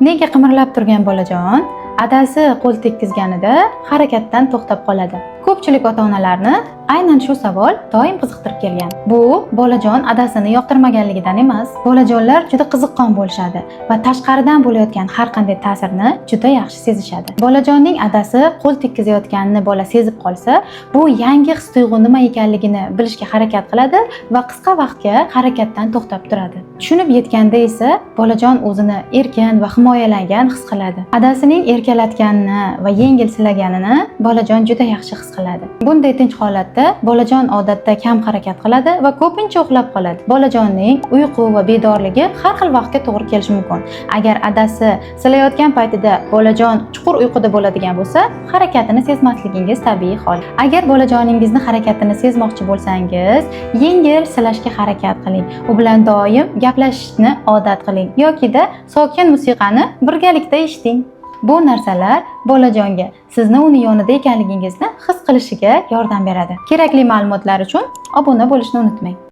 Nega qimirlab turgan bolajon adasi qo'l tekkizganida harakatdan to'xtab qoladi? Ko'pchilik ota-onalarni aynan shu savol doim qiziqtirib kelgan. Bu bolajon adasini yoqtirmaganligidan emas. Bolajonlar juda qiziqqon bo'lishadi va tashqaridan bo'layotgan har qanday ta'sirni juda yaxshi sezishadi. Bolajonning adasi qo'l tekkizayotganini bola sezib qolsa, bu yangi his-tuyg'u nima ekanligini bilishga harakat qiladi va qisqa vaqtga harakatdan to'xtab turadi. Tushunib yetganda esa bolajon o'zini erkin va himoyalangan his qiladi. Adasining erkalatganini va yengil silaganini bolajon juda yaxshi his qiladi. Bunday tinch holatda bolajon odatda kam harakat qiladi va ko'pincha uxlab qoladi. Bolajonning uyqu va bedorligi har xil vaqtga to'g'ri kelishi mumkin. Agar adasi silayotgan paytida bolajon chuqur uyquda bo'ladigan bo'lsa, harakatini sezmasligingiz tabiiy hol. Agar bolajoningizni harakatini sezmoqchi bo'lsangiz, yengil silashga harakat qiling. U bilan doim gaplashishni odat qiling yoki-da sokin musiqani birgalikda eshiting. Bu narsalar bolajonga sizni uni yonida ekanligingizni his qilishiga yordam beradi. Kerakli ma'lumotlar uchun obuna bo'lishni unutmang.